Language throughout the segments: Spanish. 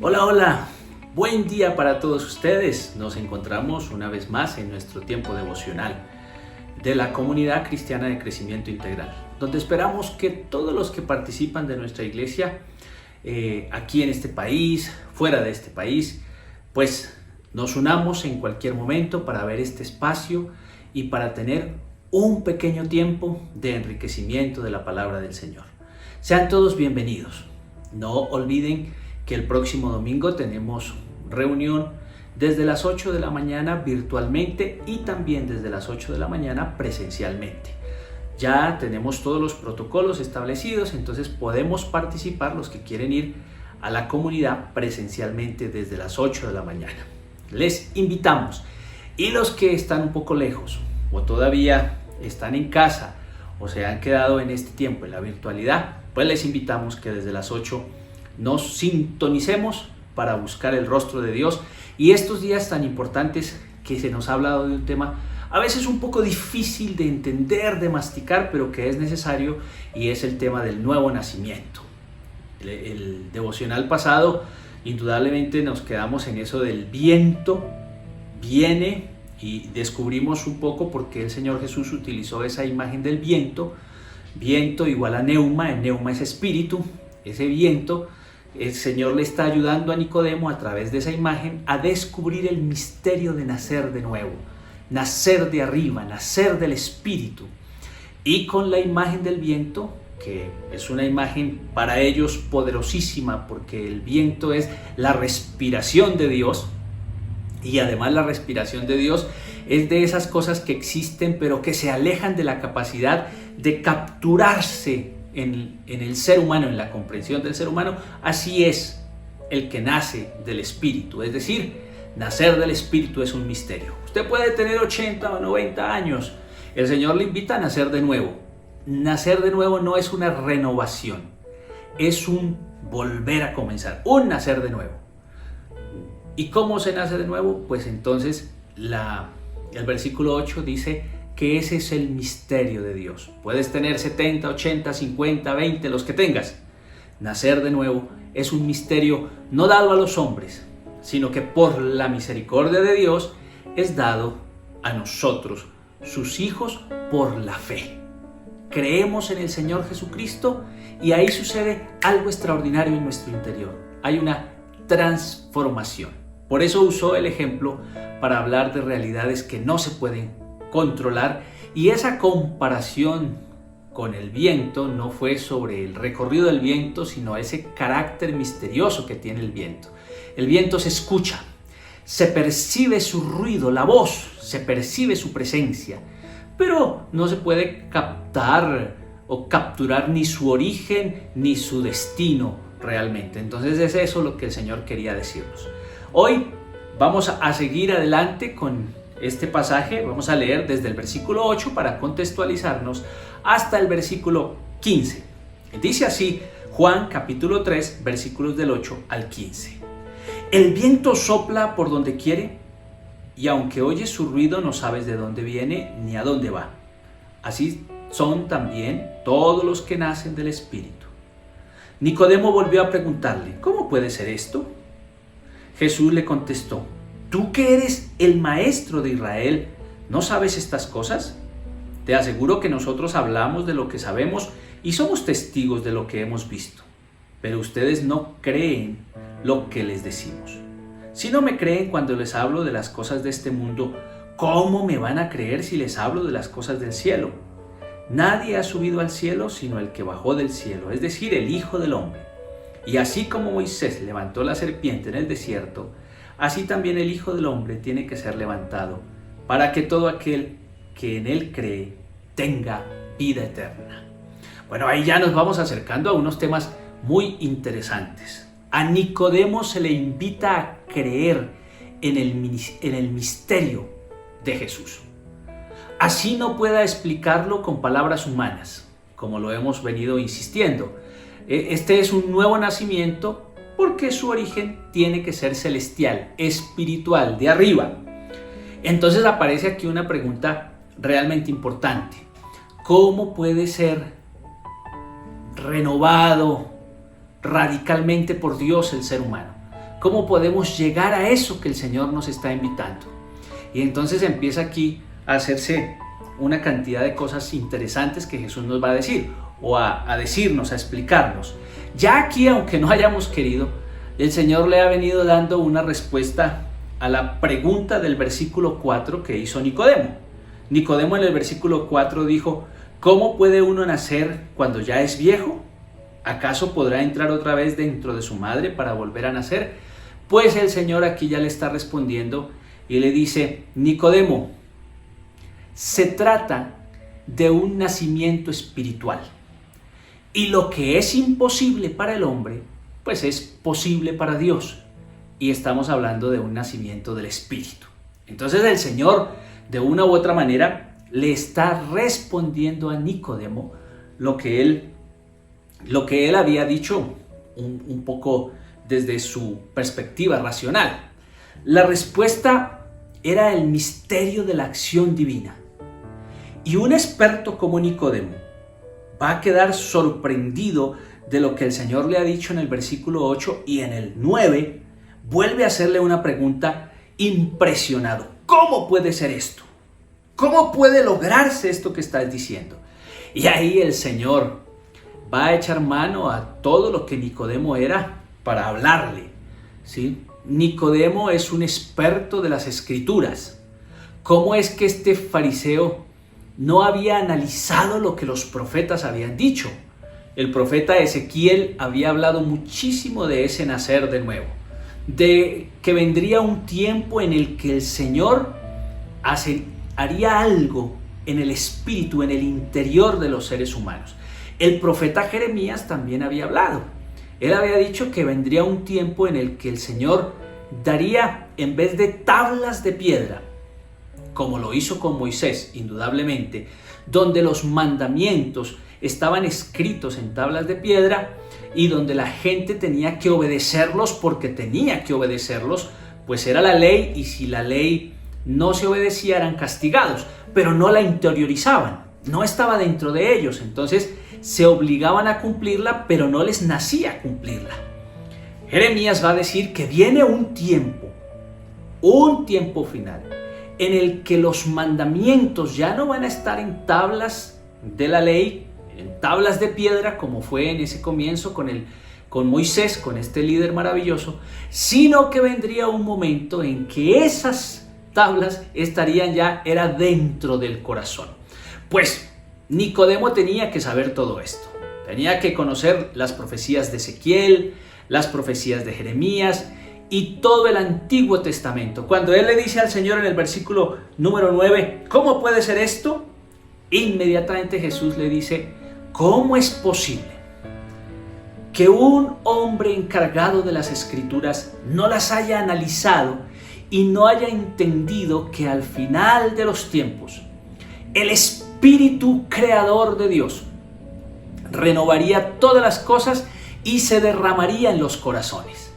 Hola, hola, buen día para todos ustedes. Nos encontramos una vez más en nuestro tiempo devocional de la Comunidad Cristiana de Crecimiento Integral, donde esperamos que todos los que participan de nuestra iglesia, aquí en este país, fuera de este país, pues nos unamos en cualquier momento para ver este espacio y para tener un pequeño tiempo de enriquecimiento de la palabra del Señor. Sean todos bienvenidos. No olviden que el próximo domingo tenemos reunión desde las 8 de la mañana virtualmente y también desde las 8 de la mañana presencialmente. Ya tenemos todos los protocolos establecidos, entonces podemos participar los que quieren ir a la comunidad presencialmente desde las 8 de la mañana. Les invitamos. Y los que están un poco lejos o todavía están en casa o se han quedado en este tiempo en la virtualidad, pues les invitamos que desde las 8 nos sintonicemos para buscar el rostro de Dios. Y estos días tan importantes que se nos ha hablado de un tema a veces un poco difícil de entender, de masticar, pero que es necesario, y es el tema del nuevo nacimiento. El devocional pasado, indudablemente nos quedamos en eso del viento viene, y descubrimos un poco por qué el Señor Jesús utilizó esa imagen del viento. Viento igual a neuma, el neuma es espíritu, ese viento. El Señor le está ayudando a Nicodemo a través de esa imagen a descubrir el misterio de nacer de nuevo, nacer de arriba, nacer del Espíritu. Y con la imagen del viento, que es una imagen para ellos poderosísima, porque el viento es la respiración de Dios, y además la respiración de Dios es de esas cosas que existen pero que se alejan de la capacidad de capturarse en el ser humano, en la comprensión del ser humano. Así es el que nace del Espíritu, es decir, nacer del Espíritu es un misterio. Usted puede tener 80 o 90 años, el Señor le invita a nacer de nuevo. Nacer de nuevo no es una renovación, es un volver a comenzar, un nacer de nuevo. ¿Y cómo se nace de nuevo? Pues entonces el versículo 8 dice que ese es el misterio de Dios. Puedes tener 70, 80, 50, 20, los que tengas. Nacer de nuevo es un misterio no dado a los hombres, sino que por la misericordia de Dios es dado a nosotros, sus hijos, por la fe. Creemos en el Señor Jesucristo y ahí sucede algo extraordinario en nuestro interior. Hay una transformación. Por eso usó el ejemplo para hablar de realidades que no se pueden controlar, y esa comparación con el viento no fue sobre el recorrido del viento, sino ese carácter misterioso que tiene el viento. El viento se escucha, se percibe su ruido, la voz, se percibe su presencia, pero no se puede captar o capturar ni su origen ni su destino realmente. Entonces es eso lo que el Señor quería decirnos. Hoy vamos a seguir adelante con este pasaje. Vamos a leer desde el versículo 8 para contextualizarnos hasta el versículo 15. Dice así Juan capítulo 3 versículos del 8 al 15. El viento sopla por donde quiere y aunque oyes su ruido no sabes de dónde viene ni a dónde va. Así son también todos los que nacen del Espíritu. Nicodemo volvió a preguntarle: ¿cómo puede ser esto? Jesús le contestó: ¿tú que eres el maestro de Israel, no sabes estas cosas? Te aseguro que nosotros hablamos de lo que sabemos y somos testigos de lo que hemos visto. Pero ustedes no creen lo que les decimos. Si no me creen cuando les hablo de las cosas de este mundo, ¿cómo me van a creer si les hablo de las cosas del cielo? Nadie ha subido al cielo sino el que bajó del cielo, es decir, el Hijo del Hombre. Y así como Moisés levantó la serpiente en el desierto, así también el Hijo del Hombre tiene que ser levantado, para que todo aquel que en él cree tenga vida eterna. Bueno, ahí ya nos vamos acercando a unos temas muy interesantes. A Nicodemo se le invita a creer en el misterio de Jesús. Así no pueda explicarlo con palabras humanas, como lo hemos venido insistiendo. Este es un nuevo nacimiento porque su origen tiene que ser celestial, espiritual, de arriba. Entonces aparece aquí una pregunta realmente importante. ¿Cómo puede ser renovado radicalmente por Dios el ser humano? ¿Cómo podemos llegar a eso que el Señor nos está invitando? Y entonces empieza aquí a hacerse una cantidad de cosas interesantes que Jesús nos va a decir, o a decirnos, a explicarnos. Ya aquí, aunque no hayamos querido, el Señor le ha venido dando una respuesta a la pregunta del versículo 4 que hizo Nicodemo. Nicodemo en el versículo 4 dijo: ¿cómo puede uno nacer cuando ya es viejo? ¿Acaso podrá entrar otra vez dentro de su madre para volver a nacer? Pues el Señor aquí ya le está respondiendo y le dice: Nicodemo, se trata de un nacimiento espiritual. Y lo que es imposible para el hombre, pues es posible para Dios. Y estamos hablando de un nacimiento del Espíritu. Entonces el Señor, de una u otra manera, le está respondiendo a Nicodemo lo que él había dicho un poco desde su perspectiva racional. La respuesta era el misterio de la acción divina. Y un experto como Nicodemo va a quedar sorprendido de lo que el Señor le ha dicho en el versículo 8, y en el 9 vuelve a hacerle una pregunta impresionado. ¿Cómo puede ser esto? ¿Cómo puede lograrse esto que estás diciendo? Y ahí el Señor va a echar mano a todo lo que Nicodemo era para hablarle, ¿sí? Nicodemo es un experto de las Escrituras. ¿Cómo es que este fariseo no había analizado lo que los profetas habían dicho? El profeta Ezequiel había hablado muchísimo de ese nacer de nuevo, de que vendría un tiempo en el que el Señor haría algo en el espíritu, en el interior de los seres humanos. El profeta Jeremías también había hablado. Él había dicho que vendría un tiempo en el que el Señor daría, en vez de tablas de piedra, como lo hizo con Moisés, indudablemente, donde los mandamientos estaban escritos en tablas de piedra y donde la gente tenía que obedecerlos porque tenía que obedecerlos, pues era la ley, y si la ley no se obedecía eran castigados, pero no la interiorizaban, no estaba dentro de ellos, entonces se obligaban a cumplirla, pero no les nacía cumplirla. Jeremías va a decir que viene un tiempo final, en el que los mandamientos ya no van a estar en tablas de la ley, en tablas de piedra, como fue en ese comienzo con Moisés, con este líder maravilloso, sino que vendría un momento en que esas tablas estarían era dentro del corazón. Pues Nicodemo tenía que saber todo esto. Tenía que conocer las profecías de Ezequiel, las profecías de Jeremías y todo el Antiguo Testamento. Cuando él le dice al Señor en el versículo número 9, ¿cómo puede ser esto? Inmediatamente Jesús le dice, ¿cómo es posible que un hombre encargado de las Escrituras no las haya analizado y no haya entendido que al final de los tiempos el Espíritu creador de Dios renovaría todas las cosas y se derramaría en los corazones?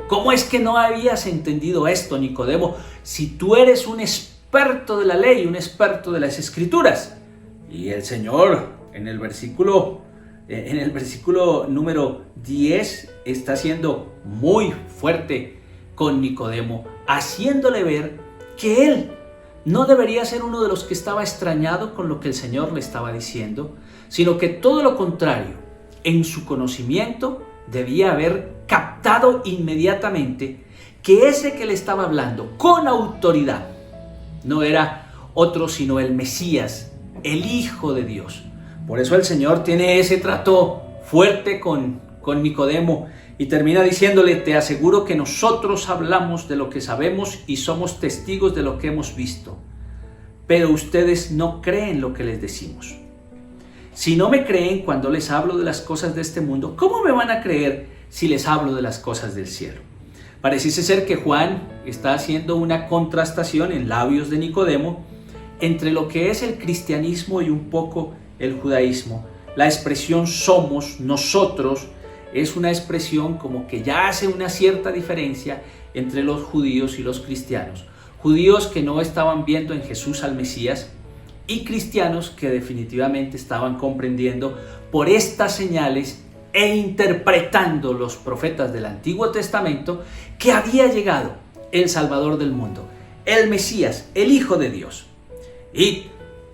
¿Cómo es que no habías entendido esto, Nicodemo, si tú eres un experto de la ley, un experto de las Escrituras? Y el Señor en el versículo número 10 está siendo muy fuerte con Nicodemo, haciéndole ver que él no debería ser uno de los que estaba extrañado con lo que el Señor le estaba diciendo, sino que todo lo contrario, en su conocimiento debía haber captado inmediatamente que ese que le estaba hablando con autoridad no era otro sino el Mesías, el Hijo de Dios. Por eso el Señor tiene ese trato fuerte con Nicodemo y termina diciéndole, te aseguro que nosotros hablamos de lo que sabemos y somos testigos de lo que hemos visto, pero ustedes no creen lo que les decimos. Si no me creen cuando les hablo de las cosas de este mundo, ¿cómo me van a creer si les hablo de las cosas del cielo? Pareciese ser que Juan está haciendo una contrastación en labios de Nicodemo entre lo que es el cristianismo y un poco el judaísmo. La expresión somos, nosotros, es una expresión como que ya hace una cierta diferencia entre los judíos y los cristianos. Judíos que no estaban viendo en Jesús al Mesías y cristianos que definitivamente estaban comprendiendo por estas señales e interpretando los profetas del Antiguo Testamento que había llegado el Salvador del mundo, el Mesías, el Hijo de Dios. Y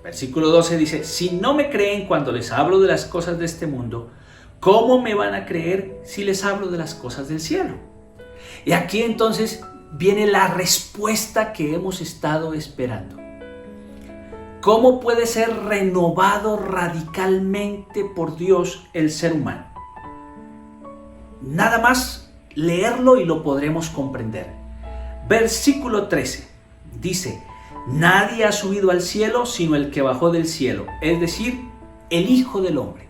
versículo 12 dice: si no me creen cuando les hablo de las cosas de este mundo, ¿cómo me van a creer si les hablo de las cosas del cielo? Y aquí entonces viene la respuesta que hemos estado esperando. ¿Cómo puede ser renovado radicalmente por Dios el ser humano? Nada más leerlo y lo podremos comprender. Versículo 13 dice: nadie ha subido al cielo sino el que bajó del cielo, es decir, el Hijo del Hombre.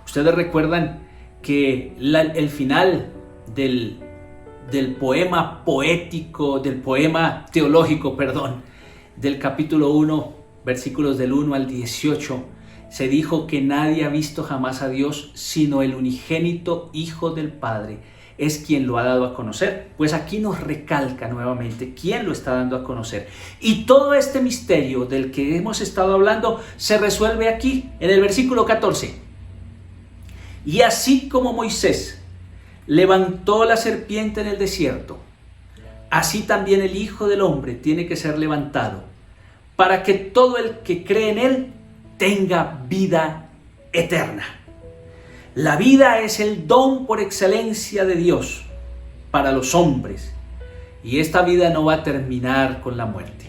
Ustedes recuerdan que el final del poema poético, del poema teológico, del capítulo 1, versículos del 1 al 18, se dijo que nadie ha visto jamás a Dios sino el unigénito Hijo del Padre, es quien lo ha dado a conocer. Pues aquí nos recalca nuevamente quién lo está dando a conocer. Y todo este misterio del que hemos estado hablando se resuelve aquí, en el versículo 14. Y así como Moisés levantó la serpiente en el desierto, así también el Hijo del Hombre tiene que ser levantado, para que todo el que cree en él tenga vida eterna. La vida es el don por excelencia de Dios para los hombres, y esta vida no va a terminar con la muerte.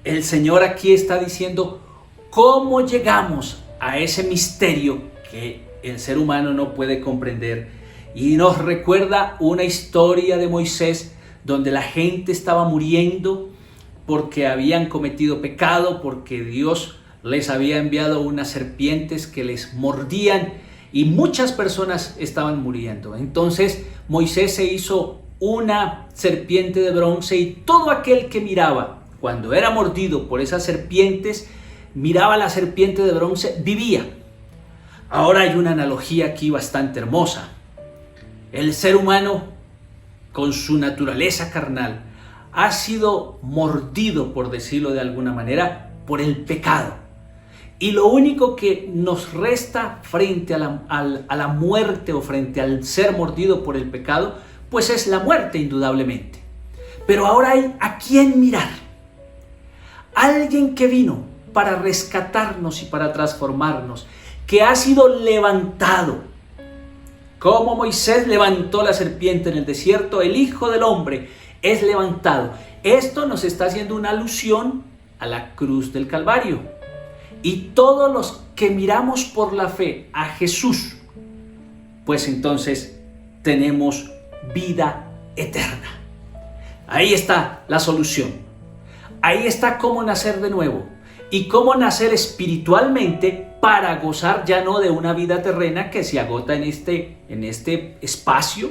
El Señor aquí está diciendo cómo llegamos a ese misterio que el ser humano no puede comprender, y nos recuerda una historia de Moisés donde la gente estaba muriendo porque habían cometido pecado, porque Dios les había enviado unas serpientes que les mordían y muchas personas estaban muriendo. Entonces Moisés se hizo una serpiente de bronce, y todo aquel que miraba cuando era mordido por esas serpientes, miraba la serpiente de bronce, vivía. Ahora hay una analogía aquí bastante hermosa. El ser humano, con su naturaleza carnal, ha sido mordido, por decirlo de alguna manera, por el pecado. Y lo único que nos resta frente a la muerte, o frente al ser mordido por el pecado, pues es la muerte, indudablemente. Pero ahora hay a quién mirar. Alguien que vino para rescatarnos y para transformarnos, que ha sido levantado. Como Moisés levantó la serpiente en el desierto, el Hijo del Hombre es levantado. Esto nos está haciendo una alusión a la cruz del Calvario. Y todos los que miramos por la fe a Jesús, pues entonces tenemos vida eterna. Ahí está la solución. Ahí está cómo nacer de nuevo y cómo nacer espiritualmente para gozar ya no de una vida terrena que se agota en este espacio,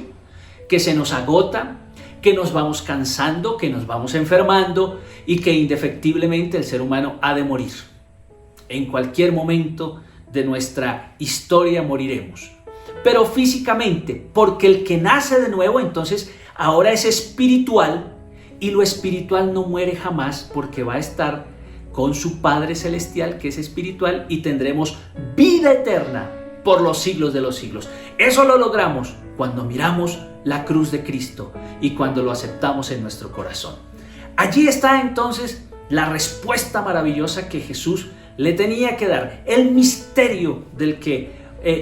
que se nos agota, que nos vamos cansando, que nos vamos enfermando y que indefectiblemente el ser humano ha de morir. En cualquier momento de nuestra historia moriremos, pero físicamente, porque el que nace de nuevo entonces ahora es espiritual, y lo espiritual no muere jamás, porque va a estar con su Padre Celestial, que es espiritual, y tendremos vida eterna por los siglos de los siglos. Eso lo logramos cuando miramos la cruz de Cristo y cuando lo aceptamos en nuestro corazón. Allí está entonces la respuesta maravillosa que Jesús le tenía que dar, el misterio del que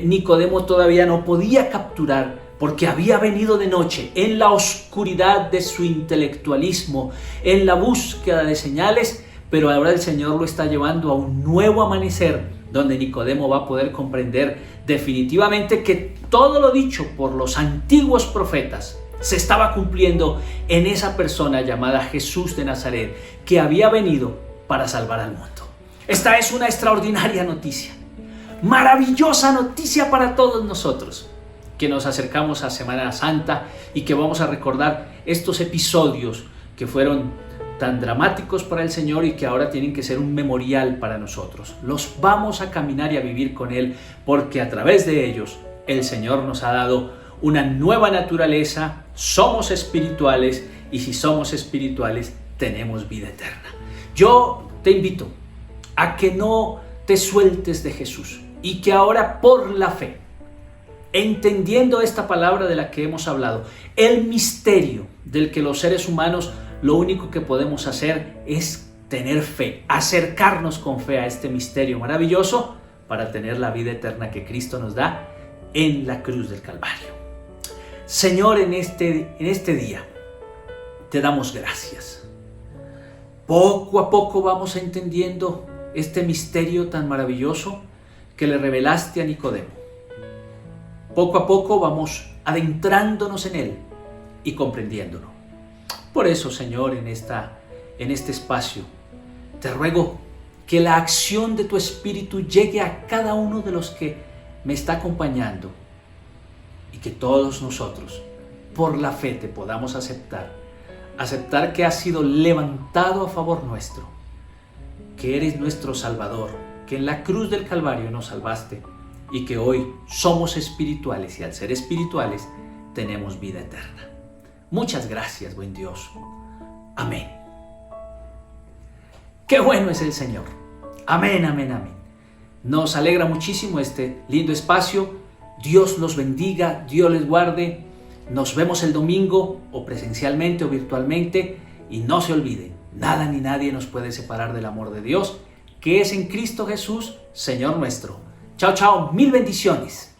Nicodemo todavía no podía capturar, porque había venido de noche, en la oscuridad de su intelectualismo, en la búsqueda de señales, pero ahora el Señor lo está llevando a un nuevo amanecer, donde Nicodemo va a poder comprender definitivamente que todo lo dicho por los antiguos profetas se estaba cumpliendo en esa persona llamada Jesús de Nazaret, que había venido para salvar al mundo. Esta es una extraordinaria noticia, maravillosa noticia para todos nosotros, que nos acercamos a Semana Santa y que vamos a recordar estos episodios que fueron tan dramáticos para el Señor y que ahora tienen que ser un memorial para nosotros. Los vamos a caminar y a vivir con Él, porque a través de ellos el Señor nos ha dado una nueva naturaleza, somos espirituales, y si somos espirituales tenemos vida eterna. Yo te invito a que no te sueltes de Jesús y que ahora por la fe entendiendo esta palabra de la que hemos hablado, el misterio del que los seres humanos lo único que podemos hacer es tener fe, acercarnos con fe a este misterio maravilloso para tener la vida eterna que Cristo nos da en la cruz del Calvario. Señor, en este día te damos gracias. Poco a poco vamos entendiendo este misterio tan maravilloso que le revelaste a Nicodemo. Poco a poco vamos adentrándonos en él y comprendiéndolo. Por eso, Señor, en este espacio, te ruego que la acción de tu Espíritu llegue a cada uno de los que me está acompañando y que todos nosotros, por la fe, te podamos aceptar que has sido levantado a favor nuestro, que eres nuestro Salvador, que en la cruz del Calvario nos salvaste y que hoy somos espirituales y al ser espirituales tenemos vida eterna. Muchas gracias, buen Dios. Amén. Qué bueno es el Señor. Amén, amén, amén. Nos alegra muchísimo este lindo espacio. Dios los bendiga, Dios les guarde. Nos vemos el domingo, o presencialmente o virtualmente. Y no se olviden, nada ni nadie nos puede separar del amor de Dios, que es en Cristo Jesús, Señor nuestro. Chao, chao, mil bendiciones.